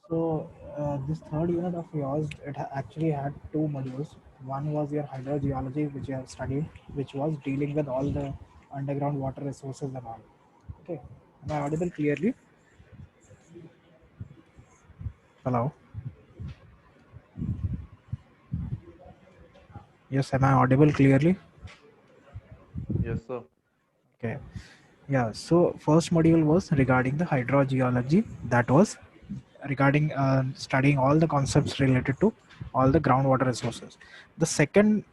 This third unit of yours, actually had two modules. One was your hydrogeology, which you have studied, which was dealing with all the underground water resources and all. Okay, am I audible clearly? Hello. Yes, am I audible clearly? Yes, sir. Okay. Yeah. So first module was regarding the hydrogeology. That was regarding studying all the concepts related to all the groundwater resources. The second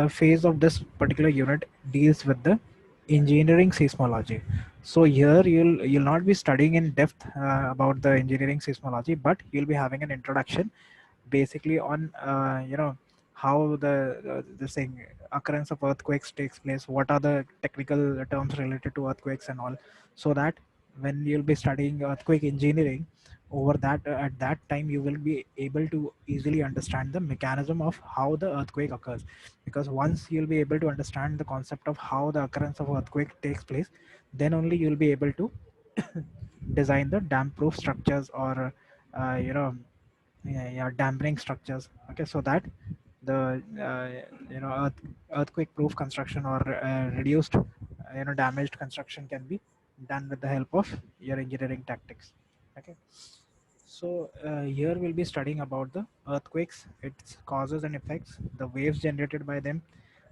phase of this particular unit deals with the engineering seismology. So here you'll not be studying in depth about the engineering seismology, but you'll be having an introduction basically on how the thing occurrence of earthquakes takes place, what are the technical terms related to earthquakes and all, so that when you'll be studying earthquake engineering over that at that time you will be able to easily understand the mechanism of how the earthquake occurs, because once you'll be able to understand the concept of how the occurrence of earthquake takes place, then only you'll be able to design the dam proof structures or uh, you know dampening structures, okay, so that the earthquake proof construction or reduced damaged construction can be done with the help of your engineering tactics. Okay, so here we'll be studying about the earthquakes, its causes and effects, the waves generated by them,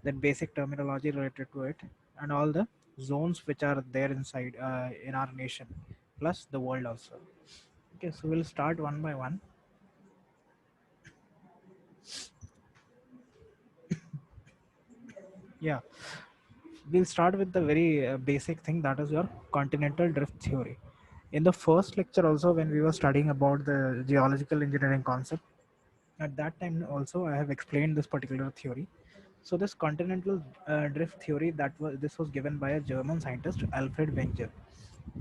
then basic terminology related to it, and all the zones which are there inside in our nation, plus the world also. Okay, so we'll start one by one. Yeah, we'll start with the very basic thing, that is your continental drift theory. In the first lecture also, when we were studying about the geological engineering concept, at that time also I have explained this particular theory. So this continental drift theory, this was given by a German scientist, Alfred Wenger.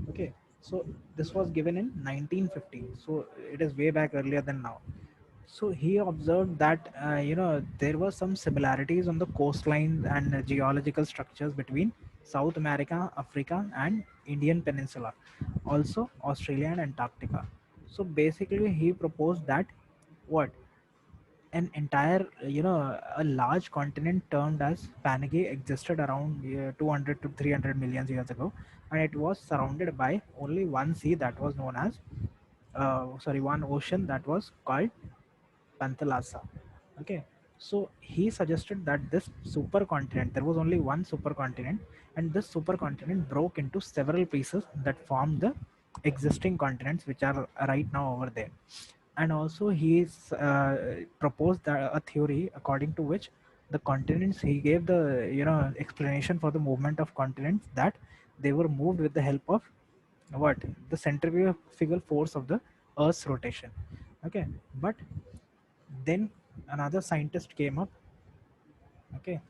Okay, so this was given in 1950, so it is way back earlier than now. So he observed that there were some similarities on the coastlines and geological structures between South America, Africa, and Indian Peninsula, also Australia and Antarctica. So basically, he proposed that what an entire a large continent termed as Pangaea existed around 200 to 300 million years ago, and it was surrounded by only one sea that was known as one ocean that was called Panthalassa. Okay, so he suggested that this supercontinent, there was only one supercontinent, and this supercontinent broke into several pieces that formed the existing continents which are right now over there. And also, he's proposed that a theory according to which the continents, he gave the explanation for the movement of continents, that they were moved with the help of what, the centrifugal force of the Earth's rotation. Okay, but then another scientist came up. Okay,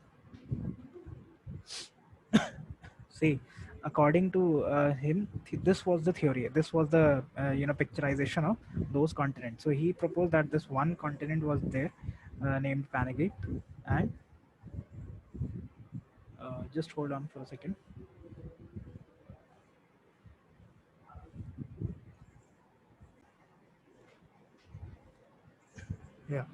see, according to him, this was the theory. This was the picturization of those continents. So he proposed that this one continent was there, named Panagaea, and just hold on for a second. Yeah.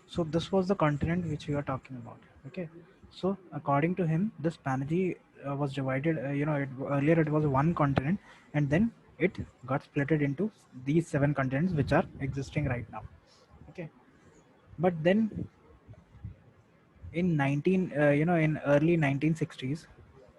So this was the continent which we are talking about. Okay. So according to him, this Pangaea was divided. Earlier it was one continent, and then it got splitted into these seven continents which are existing right now. Okay. But then in early 1960s,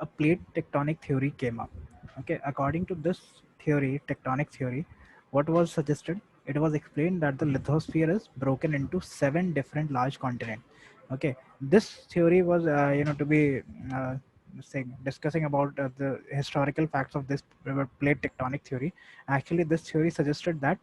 a plate tectonic theory came up. Okay, according to this theory, tectonic theory, what was suggested, it was explained that the lithosphere is broken into seven different large continents. Okay, this theory was to be discussing about the historical facts of this plate tectonic theory. Actually, this theory suggested that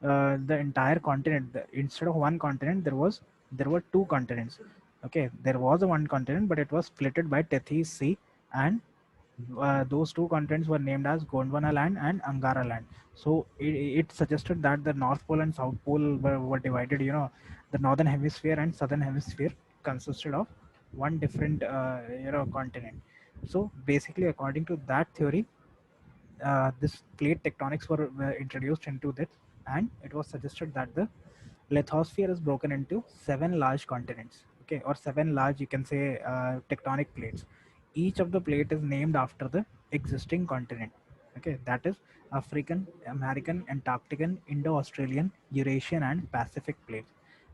the entire continent, instead of one continent, there were two continents. Okay, there was a one continent, but it was splitted by Tethys Sea, and those two continents were named as Gondwana land and Angara land. So it suggested that the North Pole and South Pole were divided. The northern hemisphere and southern hemisphere consisted of one different continent. So basically, according to that theory, this plate tectonics were introduced into this. and it was suggested that the lithosphere is broken into seven large continents, okay, or seven large, you can say, tectonic plates. Each of the plate is named after the existing continent, okay, that is African, American, Antarctican, Indo-Australian, Eurasian, and Pacific plates.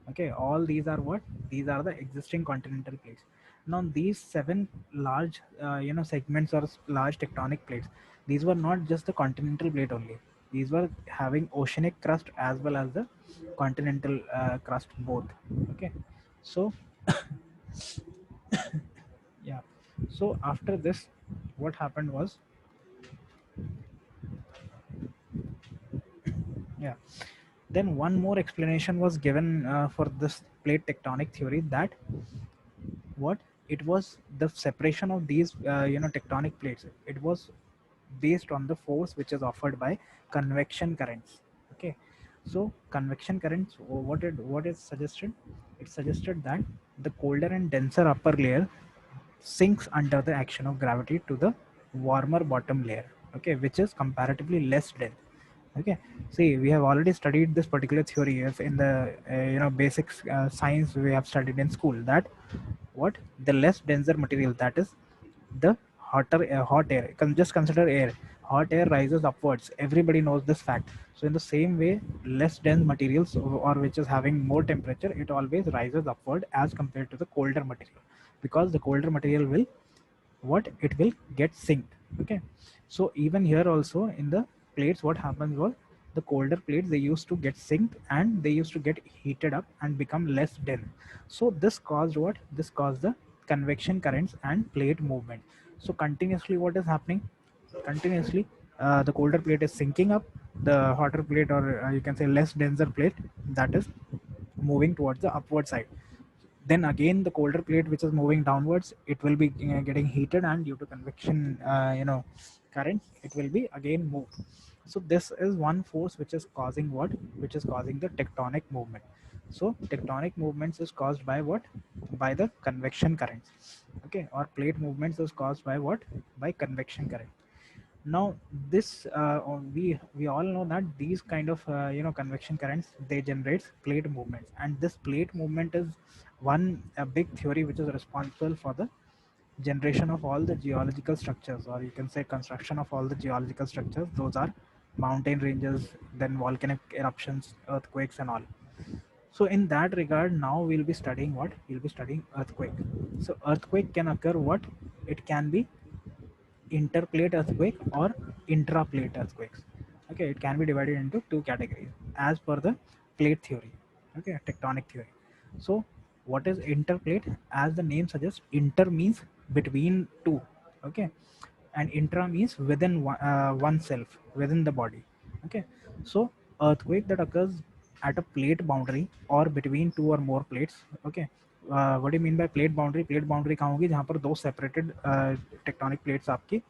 Okay, all these are what? These are the existing continental plates. Now these seven large segments or large tectonic plates, these were not just the continental plate only. These were having oceanic crust as well as the continental crust both. Okay, so yeah, so after this, what happened was, yeah, then one more explanation was given for this plate tectonic theory, that what it was, the separation of these tectonic plates, it was based on the force which is offered by convection currents. Okay, so convection currents, what is suggested, it suggested that the colder and denser upper layer sinks under the action of gravity to the warmer bottom layer, okay, which is comparatively less dense. Okay, see, we have already studied this particular theory if in the basics science we have studied in school, that what, the less denser material, that is the hotter hot air, just consider air, hot air rises upwards, everybody knows this fact. So in the same way, less dense materials, or which is having more temperature, it always rises upward as compared to the colder material, because the colder material will, what, it will get synced. Okay, so even here also in the plates, what happens was, the colder plates, they used to get synced and they used to get heated up and become less dense. So this caused what, this caused the convection currents and plate movement. So continuously what is happening, continuously the colder plate is sinking up, the hotter plate, or you can say less denser plate, that is moving towards the upward side. Then again the colder plate which is moving downwards, it will be getting heated, and due to convection current, it will be again moved. So this is one force which is causing what, which is causing the tectonic movement. So tectonic movements is caused by what, by the convection currents. Okay, or plate movements is caused by what, by convection current. Now this we all know that these kind of convection currents, they generate plate movements, and this plate movement is one a big theory which is responsible for the generation of all the geological structures, or you can say construction of all the geological structures. Those are mountain ranges, then volcanic eruptions, earthquakes, and all. So in that regard, now we'll be studying what, we'll be studying earthquake. So earthquake can occur what, it can be interplate earthquake or intraplate earthquakes. Okay, it can be divided into two categories as per the plate theory. Okay, tectonic theory. So, what is interplate? As the name suggests, inter means between two. Okay, and intra means within oneself, within the body. Okay, so earthquake that occurs at a plate boundary or between two or more plates. Okay, what do you mean by plate boundary? Plate boundary कहाँ होगी, जहाँ पर दो separated tectonic plates आपकी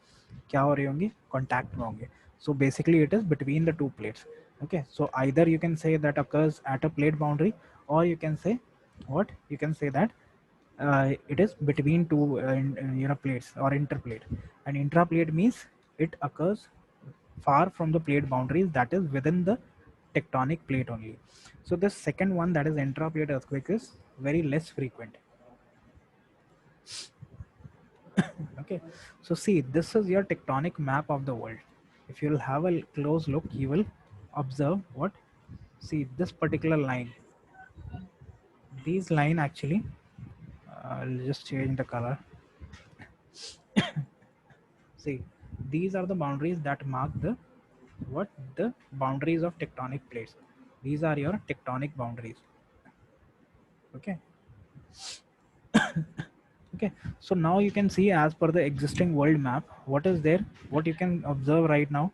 क्या हो रही होंगी, contact में होंगे. So basically it is between the two plates. Okay, so either you can say that occurs at a plate boundary, or you can say what, you can say that it is between two plates or interplate. And intraplate means it occurs far from the plate boundaries, that is within the tectonic plate only. So the second one, that is intraplate earthquake, is very less frequent. Okay, so see, this is your tectonic map of the world. If you'll have a close look, you will observe what, see this particular line, these line actually, I'll just change the color. See, these are the boundaries that mark the what, the boundaries of tectonic plates. These are your tectonic boundaries. Okay, okay. So now you can see, as per the existing world map, what is there, what you can observe right now.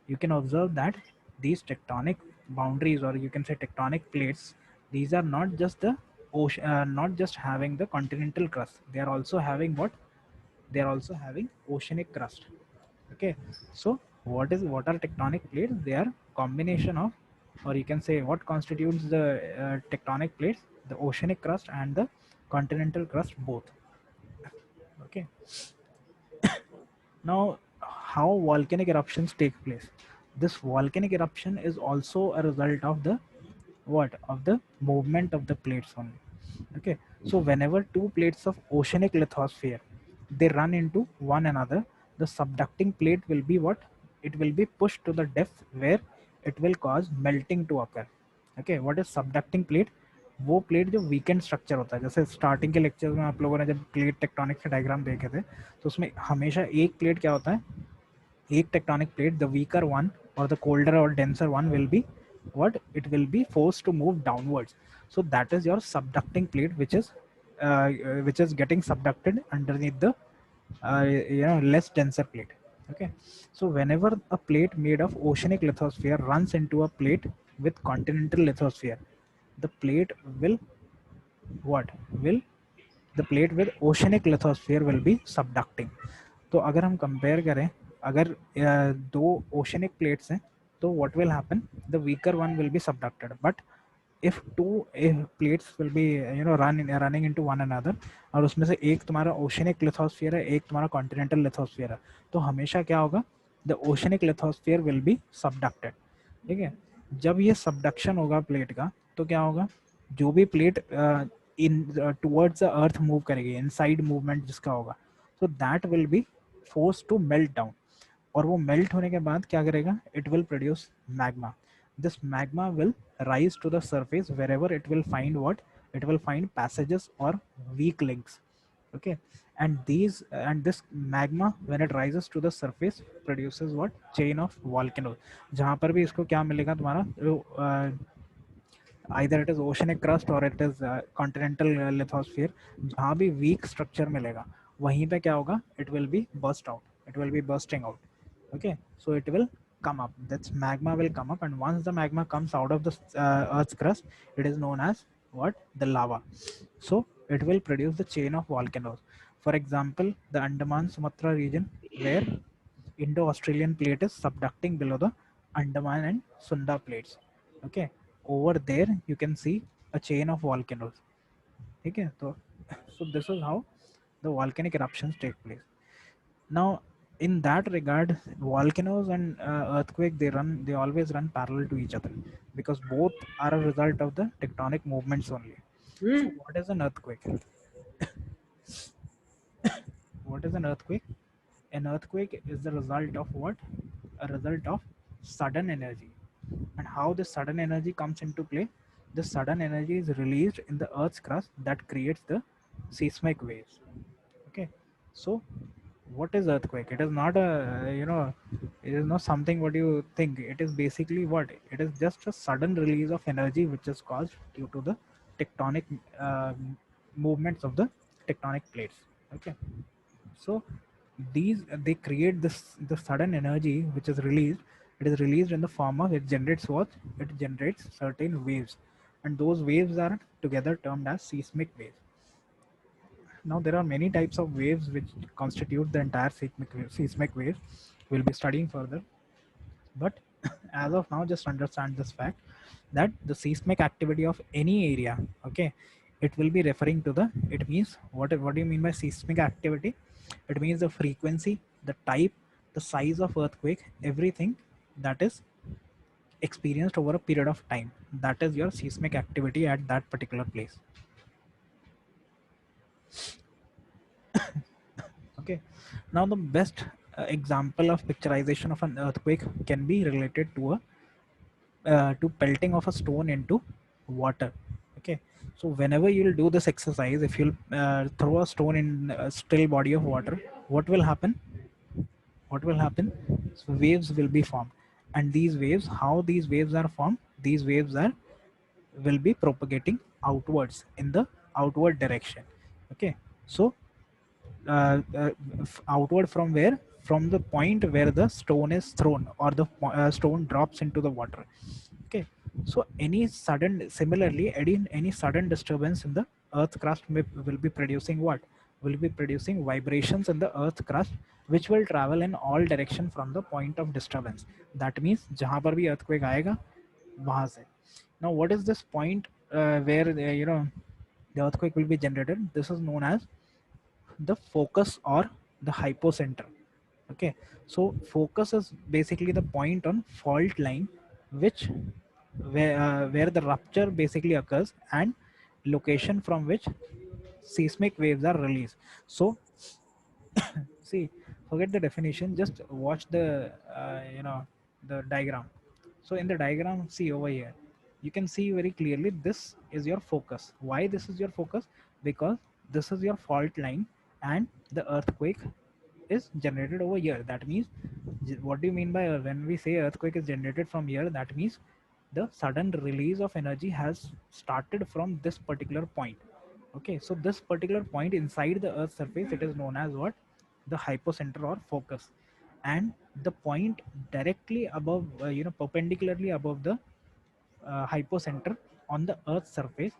You can observe that these tectonic boundaries, or you can say tectonic plates, these are not just the ocean, not just having the continental crust, they are also having what, they are also having oceanic crust. Okay, so what are tectonic plates? They are combination of, or you can say what constitutes the tectonic plates, the oceanic crust and the continental crust both. Okay, now how volcanic eruptions take place? This volcanic eruption is also a result of the what, of the movement of the plates only. Okay, so whenever two plates of oceanic lithosphere they run into one another, the subducting plate will be what, it will be pushed to the depth where it will cause melting to occur. Okay, what is subducting plate? वो plate जो weekend structure होता है, जैसे starting के lectures में आप लोगों ने जब प्लेट टेक्टोनिक के डायग्राम देखे थे, तो उसमें हमेशा एक प्लेट क्या होता है, एक tectonic plate, the weaker one or the colder or denser one will be what, it will be forced to move downwards. So that is your subducting plate, which is getting subducted underneath the less denser plate. Okay, so whenever a plate made of oceanic lithosphere runs into a plate with continental lithosphere, the plate will what, will, the plate with oceanic lithosphere will be subducting. तो अगर हम compare करें, अगर दो oceanic plates हैं, तो what will happen, the weaker one will be subducted, but if two plates will be running into one another, और उसमें से एक तुम्हारा ओशनिक लिथोस्फीयर है, एक तुम्हारा कॉन्टिनेंटल लिथोस्फीयर है, तो हमेशा क्या होगा, the oceanic lithosphere will be subducted. ठीक है, जब ये सबडक्शन होगा प्लेट का, तो क्या होगा, जो भी plate in towards the earth move करेगी, इनसाइड मूवमेंट जिसका होगा, तो that will be force to melt down. और वो मेल्ट होने के बाद क्या करेगा, it will produce magma. This magma will rise to the surface wherever it will find what, it will find passages or weak links. Okay, and this magma when it rises to the surface produces what, chain of volcanoes. जहाँ पर भी इसको क्या मिलेगा तुम्हारा, either it is oceanic crust or it is continental lithosphere, जहाँ भी weak structure मिलेगा, वहीं पे क्या होगा, it will be burst out, it will be bursting out. Okay, so it will come up, that's magma will come up, and once the magma comes out of the earth's crust, it is known as what, the lava. So it will produce the chain of volcanoes. For example, the Andaman Sumatra region, where Indo-Australian plate is subducting below the Andaman and Sunda plates. Okay, over there you can see a chain of volcanoes. Okay, so this is how the volcanic eruptions take place. Now, in that regard, volcanoes and earthquake, they always run parallel to each other, because both are a result of the tectonic movements only. So what is an earthquake? What is an earthquake? An earthquake is the result of what? A result of sudden energy. And how this sudden energy comes into play? The sudden energy is released in the Earth's crust that creates the seismic waves. Okay, so what is earthquake? It is not a, it is not something what you think. It is basically what, it is just a sudden release of energy which is caused due to the tectonic uh, movements of the tectonic plates. Okay, so these, they create this, the sudden energy which is released, it is released in the form of, it generates what, it generates certain waves, and those waves are together termed as seismic waves. Now there are many types of waves which constitute the entire seismic waves. We'll be studying further, but as of now, just understand this fact that the seismic activity of any area, okay, it will be referring to the. It means what? What do you mean by seismic activity? It means the frequency, the type, the size of earthquake, everything that is experienced over a period of time. That is your seismic activity at that particular place. Okay, now the best example of picturization of an earthquake can be related to a to pelting of a stone into water. Okay, so whenever you'll do this exercise, if you'll throw a stone in a still body of water, what will happen? What will happen? So waves will be formed, and these waves, how these waves are formed, these waves are, will be propagating outwards in the outward direction. Okay, so outward from where, from the point where the stone is thrown, or the stone drops into the water. Okay, so any sudden, similarly, any sudden disturbance in the earth crust will be producing what, will be producing vibrations in the earth crust, which will travel in all direction from the point of disturbance. That means जहां पर भी earthquake आएगा, वहां से. Now what is this point where the earthquake will be generated? This is known as the focus or the hypocenter. Okay, so focus is basically the point on fault line, which where the rupture basically occurs, and location from which seismic waves are released. So see, forget the definition, just watch the the diagram. So in the diagram, see over here, you can see very clearly this is your focus. Why this is your focus? Because this is your fault line, and the earthquake is generated over here. That means, what do you mean by when we say earthquake is generated from here? That means the sudden release of energy has started from this particular point. Okay, so this particular point inside the earth's surface, it is known as what? The hypocenter or focus. And the point directly above, perpendicularly above the hypocenter on the earth's surface,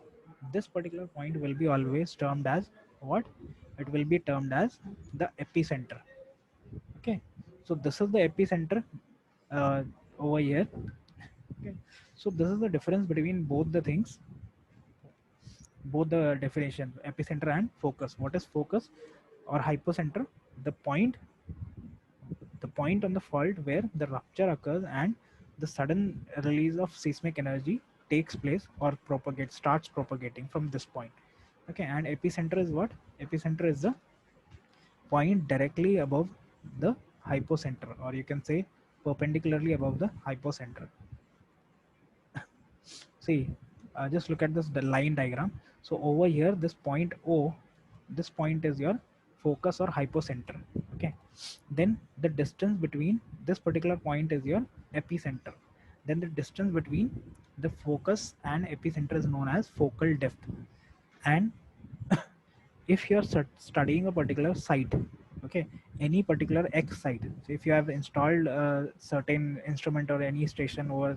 this particular point will be always termed as what? It will be termed as the epicenter. Okay, so this is the epicenter uh, over here. Okay, so this is the difference between both the things, both the definition, epicenter and focus. What is focus or hypocenter? The point on the fault where the rupture occurs and the sudden release of seismic energy takes place or propagates, starts propagating from this point. Okay, and epicenter is what? Epicenter is the point directly above the hypocenter, or you can say perpendicularly above the hypocenter. See, just look at this the line diagram. So over here, this point O, this point is your focus or hypocenter. Okay, then the distance between this particular point is your epicenter. Then the distance between the focus and epicenter is known as focal depth. And if you're studying a particular site, okay, any particular X site, so if you have installed a certain instrument or any station over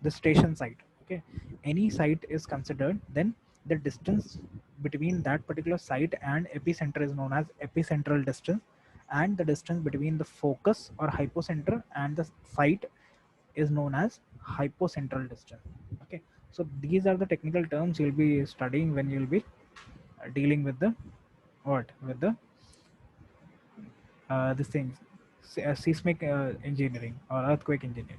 the station site, okay, any site is considered, then the distance between that particular site and epicenter is known as epicentral distance, and the distance between the focus or hypocenter and the site is known as hypocentral distance. Okay, so these are the technical terms you'll be studying when you'll be dealing with the what, with the this thing, seismic engineering or earthquake engineering.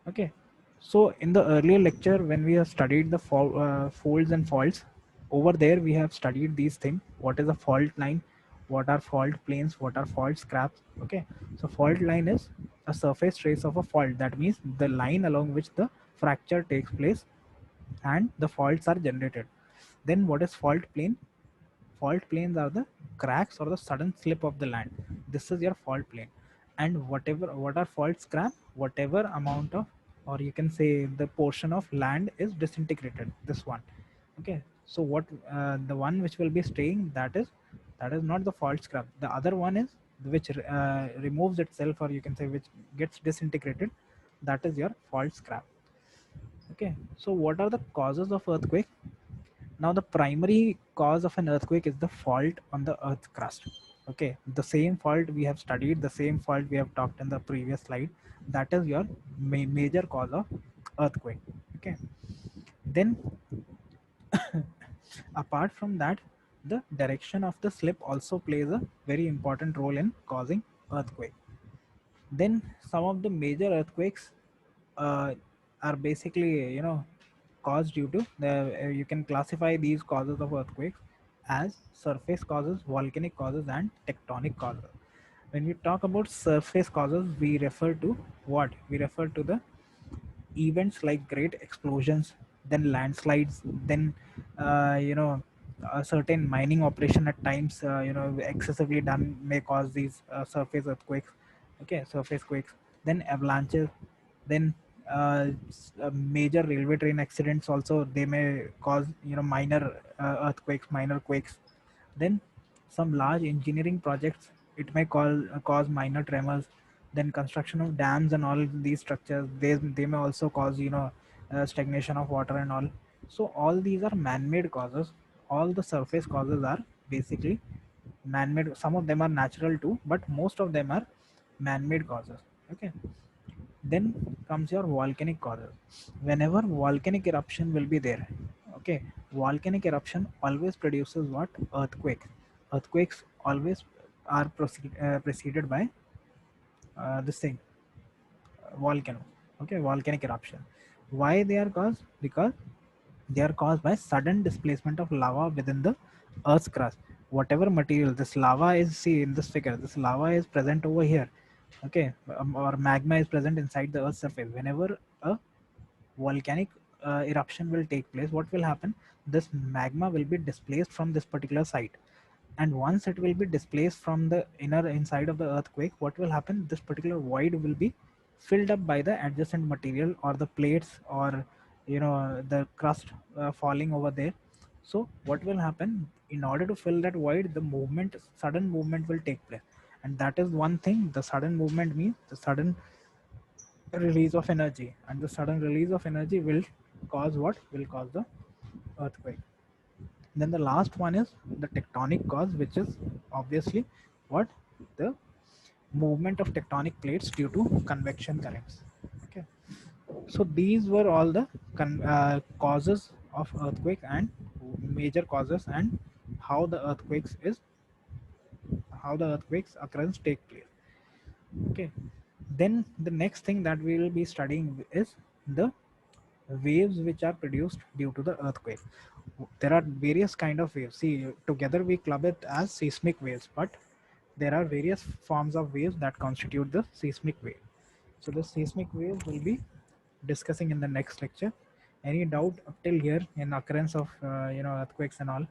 Okay, so in the earlier lecture when we have studied the folds and faults, over there we have studied these things. What is a fault line, what are fault planes, what are fault scraps? Okay, so fault line is a surface trace of a fault. That means the line along which the fracture takes place and the faults are generated. Then what is fault plane? Fault planes are the cracks or the sudden slip of the land. This is your fault plane. And what are fault scrap? Whatever amount of, or you can say the portion of land is disintegrated, this one. Okay, so what, the one which will be staying, that is not the fault scrap. The other one is which removes itself, or you can say which gets disintegrated, that is your fault scrap. Okay, so what are the causes of earthquake? Now, the primary cause of an earthquake is the fault on the earth crust. Okay, the same fault we have studied, the same fault we have talked in the previous slide. That is your major cause of earthquake. Okay, then apart from that, the direction of the slip also plays a very important role in causing earthquake. Then some of the major earthquakes uh, are basically, caused due to the, you can classify these causes of earthquakes as surface causes, volcanic causes, and tectonic causes. When we talk about surface causes, we refer to what? We refer to the events like great explosions, then landslides, then a certain mining operation at times, excessively done may cause these surface earthquakes. Okay, surface quakes. Then avalanches, then major railway train accidents also, they may cause, minor earthquakes, minor quakes. Then some large engineering projects, it may cause minor tremors. Then construction of dams and all these structures, they may also cause, stagnation of water and all. So all these are man-made causes. All the surface causes are basically man-made. Some of them are natural too, but most of them are man-made causes. Okay, then comes your volcanic causes. Whenever volcanic eruption will be there, okay, volcanic eruption always produces what? Earthquake. Earthquakes always are preceded by this thing, volcano. Okay, volcanic eruption. Why they are caused? Because they are caused by sudden displacement of lava within the Earth's crust. Whatever material this lava is, see in this figure, this lava is present over here. Okay, or magma is present inside the Earth's surface. Whenever a volcanic eruption will take place, what will happen? This magma will be displaced from this particular site, and once it will be displaced from the inner inside of the earthquake, what will happen? This particular void will be filled up by the adjacent material or the plates, or the crust falling over there. So what will happen? In order to fill that void, the movement, sudden movement will take place, and that is one thing. The sudden movement means the sudden release of energy, and the sudden release of energy will cause what? Will cause the earthquake. Then the last one is the tectonic cause, which is obviously what? The movement of tectonic plates due to convection currents. Okay, so these were all the causes of earthquake, and major causes, and how the earthquakes occurrence take place. Okay, then the next thing that we will be studying is the waves which are produced due to the earthquake. There are various kind of waves. See, together we club it as seismic waves, but there are various forms of waves that constitute the seismic wave. So the seismic wave will be discussing in the next lecture. Any doubt up till here in occurrence of earthquakes and all?